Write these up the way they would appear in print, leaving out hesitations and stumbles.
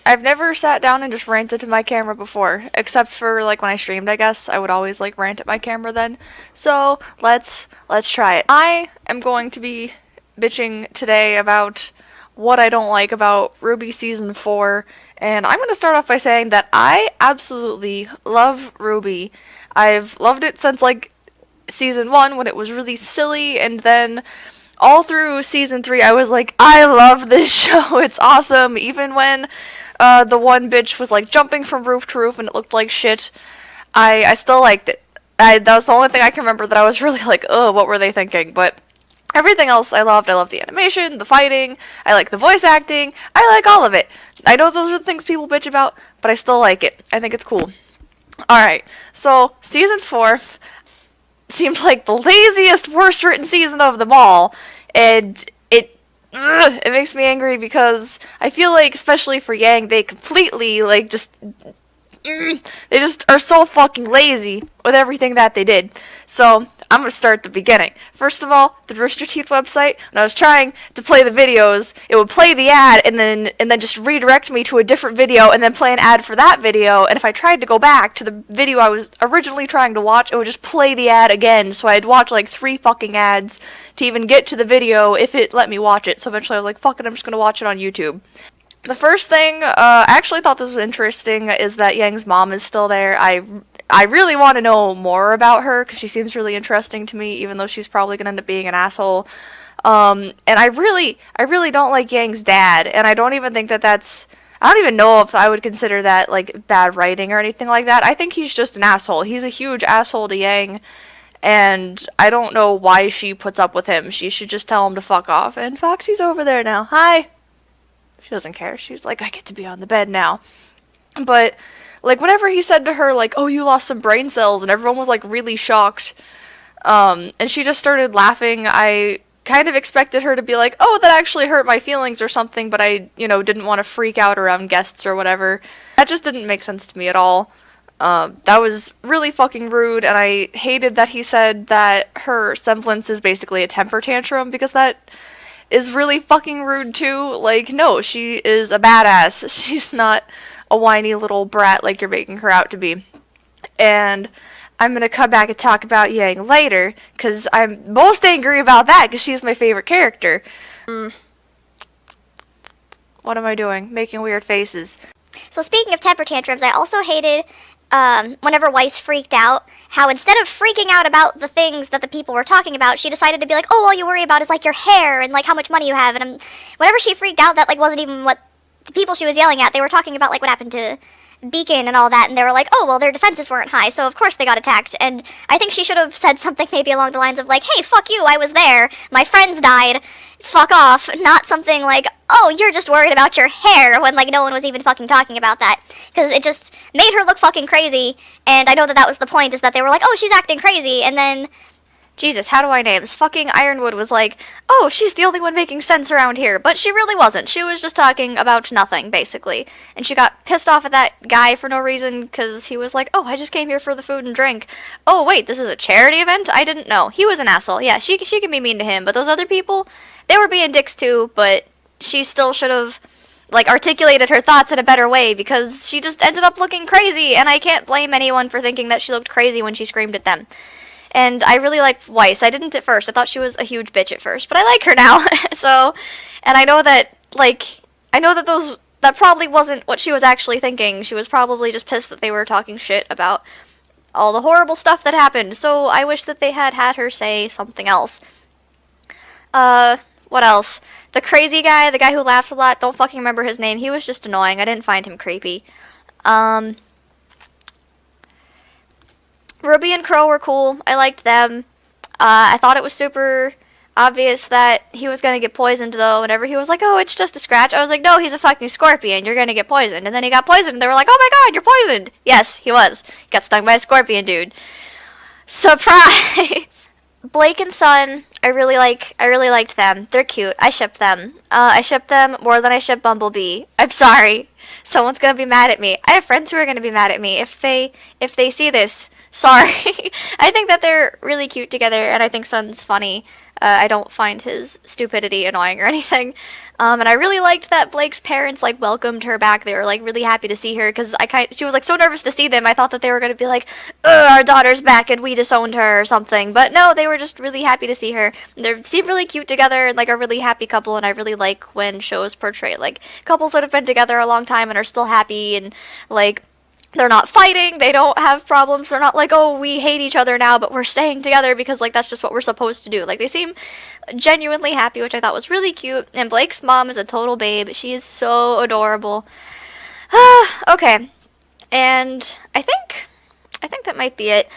I've never sat down and just ranted to my camera before, except for like when I streamed, I guess. I would always like rant at my camera then. So, let's try it. I am going to be bitching today about what I don't like about Rwby season 4, and I'm going to start off by saying that I absolutely love Rwby. I've loved it since like season 1 when it was really silly, and then all through season 3 I was like, I love this show, it's awesome, even when the one bitch was like jumping from roof to roof and it looked like shit. I still liked it. That was the only thing I can remember that I was really like, ugh, what were they thinking? But everything else I loved. I loved the animation, the fighting, I like the voice acting, I like all of it. I know those are the things people bitch about, but I still like it. I think it's cool. Alright, so season 4 seemed like the laziest, worst written season of them all, and it makes me angry because I feel like, especially for Yang, they completely, like, they just are so fucking lazy with everything that they did. So, I'm gonna start at the beginning. First of all, the Rooster Teeth website, when I was trying to play the videos, it would play the ad and then just redirect me to a different video and then play an ad for that video, and if I tried to go back to the video I was originally trying to watch, it would just play the ad again, so I'd watch like 3 fucking ads to even get to the video if it let me watch it. So eventually I was like, fuck it, I'm just gonna watch it on YouTube. The first thing, I actually thought this was interesting, is that Yang's mom is still there. I really want to know more about her, because she seems really interesting to me, even though she's probably going to end up being an asshole. And I really don't like Yang's dad, and I don't even think that's... I don't even know if I would consider that, like, bad writing or anything like that. I think he's just an asshole. He's a huge asshole to Yang, and I don't know why she puts up with him. She should just tell him to fuck off. And Foxy's over there now. Hi! She doesn't care. She's like, I get to be on the bed now. But, like, whenever he said to her, like, oh, you lost some brain cells, and everyone was, like, really shocked, and she just started laughing, I kind of expected her to be like, oh, that actually hurt my feelings or something, but I, didn't want to freak out around guests or whatever. That just didn't make sense to me at all. That was really fucking rude, and I hated that he said that her semblance is basically a temper tantrum, because that is really fucking rude too. Like, no, she is a badass. She's not a whiny little brat like you're making her out to be. And I'm gonna come back and talk about Yang later, because I'm most angry about that, because she's my favorite character. What am I doing? Making weird faces. So speaking of temper tantrums, I also hated whenever Weiss freaked out, how instead of freaking out about the things that the people were talking about, she decided to be like, oh, all you worry about is like your hair and like how much money you have. And whenever she freaked out, that like wasn't even what the people she was yelling at. They were talking about like what happened to Beacon and all that, and they were like, oh, well, their defenses weren't high, so of course they got attacked. And I think she should have said something maybe along the lines of like, hey, fuck you, I was there, my friends died, fuck off, not something like, oh, you're just worried about your hair, when like no one was even fucking talking about that, because it just made her look fucking crazy. And I know that was the point, is that they were like, oh, she's acting crazy, and then Jesus, how do I names? Fucking Ironwood was like, oh, she's the only one making sense around here. But she really wasn't. She was just talking about nothing, basically. And she got pissed off at that guy for no reason, because he was like, oh, I just came here for the food and drink. Oh, wait, this is a charity event? I didn't know. He was an asshole. Yeah, she can be mean to him. But those other people, they were being dicks too, but she still should have, like, articulated her thoughts in a better way, because she just ended up looking crazy, and I can't blame anyone for thinking that she looked crazy when she screamed at them. And I really like Weiss. I didn't at first. I thought she was a huge bitch at first, but I like her now. So, and I know that, that probably wasn't what she was actually thinking. She was probably just pissed that they were talking shit about all the horrible stuff that happened. So I wish that they had her say something else. What else? The crazy guy, the guy who laughs a lot, don't fucking remember his name. He was just annoying. I didn't find him creepy. Rwby and Crow were cool. I liked them. I thought it was super obvious that he was going to get poisoned, though. Whenever he was like, oh, it's just a scratch, I was like, no, he's a fucking scorpion. You're going to get poisoned. And then he got poisoned, and they were like, oh my god, you're poisoned. Yes, he was. He got stung by a scorpion, dude. Surprise! Blake and Sun, I really liked them. They're cute. I ship them. I ship them more than I ship Bumblebee. I'm sorry. Someone's going to be mad at me. I have friends who are going to be mad at me if they see this. Sorry. I think that they're really cute together, and I think Sun's funny. I don't find his stupidity annoying or anything. And I really liked that Blake's parents like welcomed her back. They were like really happy to see her because she was like so nervous to see them. I thought that they were gonna be like, our daughter's back and we disowned her or something. But no, they were just really happy to see her. They seem really cute together and like a really happy couple. And I really like when shows portray like couples that have been together a long time and are still happy and like they're not fighting, they don't have problems, they're not like, oh, we hate each other now, but we're staying together because, like, that's just what we're supposed to do. Like, they seem genuinely happy, which I thought was really cute, and Blake's mom is a total babe. She is so adorable. Okay, and I think that might be it.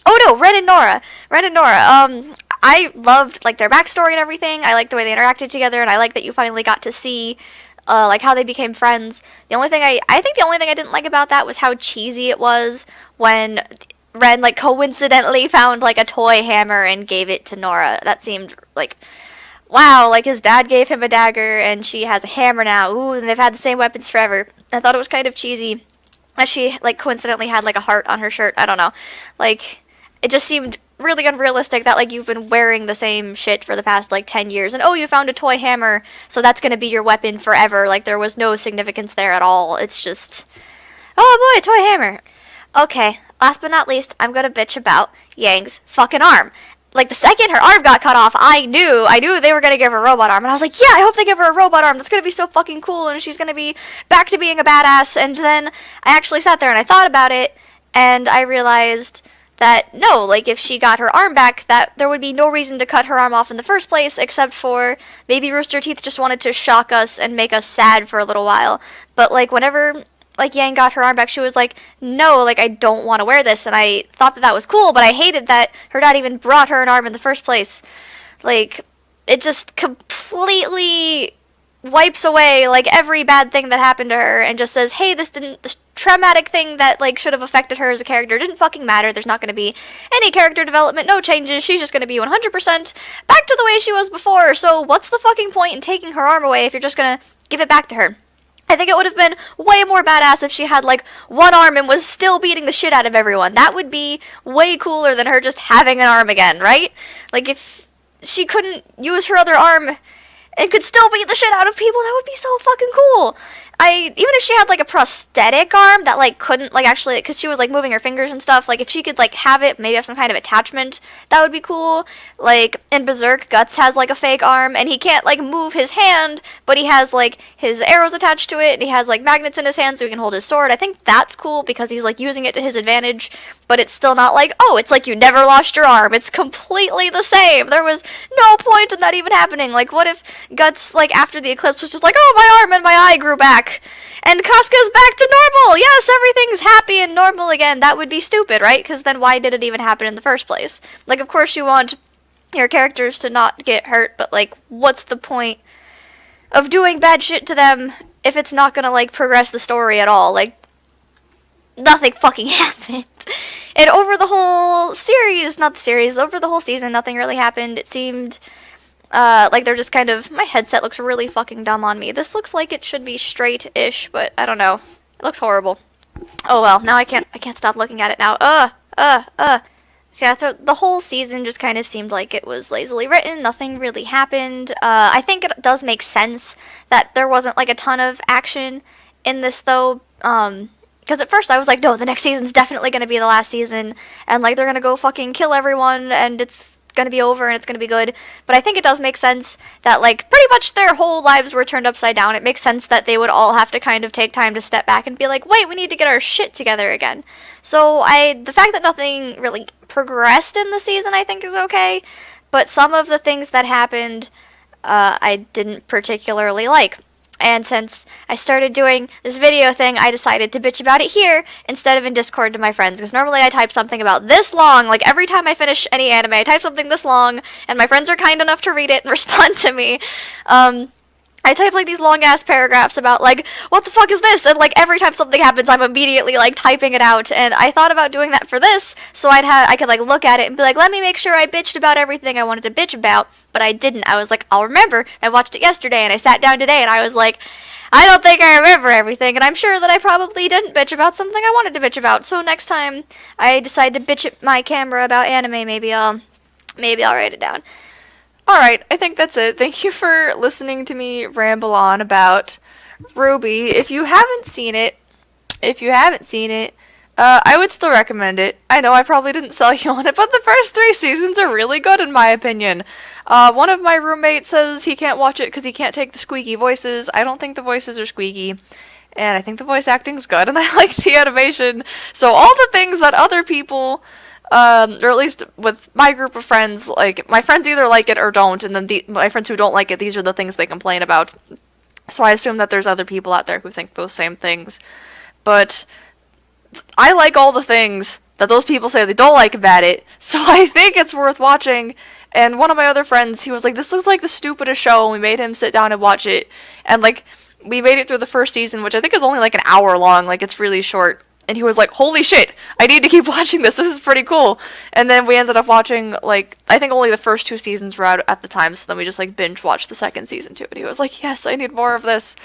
Oh no, Ren and Nora. I loved, like, their backstory and everything. I liked the way they interacted together, and I like that you finally got to see like how they became friends. The only thing I think the only thing I didn't like about that was how cheesy it was when Ren like coincidentally found like a toy hammer and gave it to Nora. That seemed like, wow, like his dad gave him a dagger and she has a hammer now. Ooh, and they've had the same weapons forever. I thought it was kind of cheesy that she like coincidentally had like a heart on her shirt. I don't know. Like it just seemed really unrealistic that like you've been wearing the same shit for the past like 10 years and oh, you found a toy hammer, so that's going to be your weapon forever. Like there was no significance there at all. It's just, oh boy, toy hammer. Okay, last but not least, I'm going to bitch about Yang's fucking arm. Like the second her arm got cut off, I knew they were going to give her a robot arm, and I was like, yeah, I hope they give her a robot arm. That's going to be so fucking cool, and she's going to be back to being a badass. And then I actually sat there and I thought about it, and I realized that no, like if she got her arm back, that there would be no reason to cut her arm off in the first place, except for maybe Rooster Teeth just wanted to shock us and make us sad for a little while. But like whenever like Yang got her arm back, she was like, no, like I don't want to wear this, and I thought that was cool, but I hated that her dad even brought her an arm in the first place. Like it just completely wipes away like every bad thing that happened to her and just says, hey, this traumatic thing that like should have affected her as a character didn't fucking matter. There's not going to be any character development, no changes. She's just going to be 100% back to the way she was before. So what's the fucking point in taking her arm away if you're just going to give it back to her? I think it would have been way more badass if she had like one arm and was still beating the shit out of everyone. That would be way cooler than her just having an arm again, right? Like if she couldn't use her other arm and could still beat the shit out of people, that would be so fucking cool. Even if she had like a prosthetic arm that like couldn't like actually, because she was like moving her fingers and stuff, like if she could like have it, maybe have some kind of attachment, that would be cool. Like in Berserk, Guts has like a fake arm and he can't like move his hand, but he has like his arrows attached to it and he has like magnets in his hand so he can hold his sword. I think that's cool because he's like using it to his advantage, but it's still not like, oh, it's like you never lost your arm. It's completely the same. There was no point in that even happening. Like what if Guts like after the eclipse was just like, oh, my arm and my eye grew back. And Casca's back to normal! Yes, everything's happy and normal again. That would be stupid, right? Because then why did it even happen in the first place? Like, of course you want your characters to not get hurt, but, like, what's the point of doing bad shit to them if it's not gonna, like, progress the story at all? Like, nothing fucking happened. And over the whole series, over the whole season, nothing really happened. It seemed like they're just kind of, my headset looks really fucking dumb on me. This looks like it should be straight-ish, but I don't know. It looks horrible. Oh well, now I can't stop looking at it now. So yeah, the whole season just kind of seemed like it was lazily written. Nothing really happened. I think it does make sense that there wasn't like a ton of action in this though. Because at first I was like, no, the next season's definitely going to be the last season, and like they're going to go fucking kill everyone, and it's going to be over and it's going to be good. But I think it does make sense that like pretty much their whole lives were turned upside down. It makes sense that they would all have to kind of take time to step back and be like, wait, we need to get our shit together again. So the fact that nothing really progressed in the season I think is okay, but some of the things that happened I didn't particularly like. And since I started doing this video thing, I decided to bitch about it here instead of in Discord to my friends. Because normally I type something about this long. Like every time I finish any anime, I type something this long. And my friends are kind enough to read it and respond to me. And I type like these long ass paragraphs about like what the fuck is this, and like every time something happens I'm immediately like typing it out. And I thought about doing that for this so I could like look at it and be like, let me make sure I bitched about everything I wanted to bitch about. But I didn't. I was like, I'll remember. I watched it yesterday and I sat down today and I was like, I don't think I remember everything, and I'm sure that I probably didn't bitch about something I wanted to bitch about. So next time I decide to bitch at my camera about anime, maybe I'll write it down. Alright, I think that's it. Thank you for listening to me ramble on about Rwby. If you haven't seen it, I would still recommend it. I know I probably didn't sell you on it, but the first 3 seasons are really good in my opinion. One of my roommates says he can't watch it because he can't take the squeaky voices. I don't think the voices are squeaky. And I think the voice acting's good, and I like the animation. So all the things that other people, or at least with my group of friends, like, my friends either like it or don't, and then my friends who don't like it, these are the things they complain about. So I assume that there's other people out there who think those same things. But I like all the things that those people say they don't like about it, so I think it's worth watching. And one of my other friends, he was like, this looks like the stupidest show, and we made him sit down and watch it. And, like, we made it through the first season, which I think is only, like, an hour long, like, it's really short. And he was like, holy shit, I need to keep watching this is pretty cool. And then we ended up watching, like, I think only the first 2 seasons were out at the time, so then we just, like, binge-watched the second season, too. And he was like, yes, I need more of this.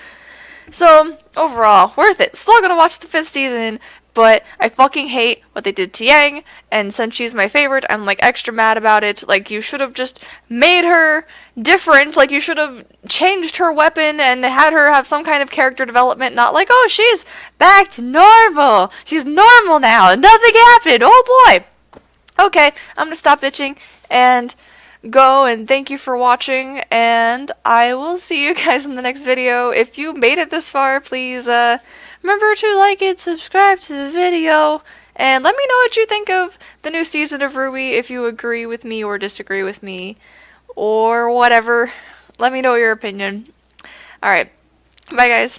So, overall, worth it. Still gonna watch the 5th season, but I fucking hate what they did to Yang, and since she's my favorite, I'm, like, extra mad about it. Like, you should have just made her different. Like, you should have changed her weapon and had her have some kind of character development, not like, oh, she's back to normal. She's normal now. Nothing happened. Oh, boy. Okay, I'm gonna stop bitching and go, and thank you for watching, and I will see you guys in the next video. If you made it this far, please remember to like it, subscribe to the video, and let me know what you think of the new season of Rwby, if you agree with me or disagree with me or whatever. Let me know your opinion. Alright, bye guys.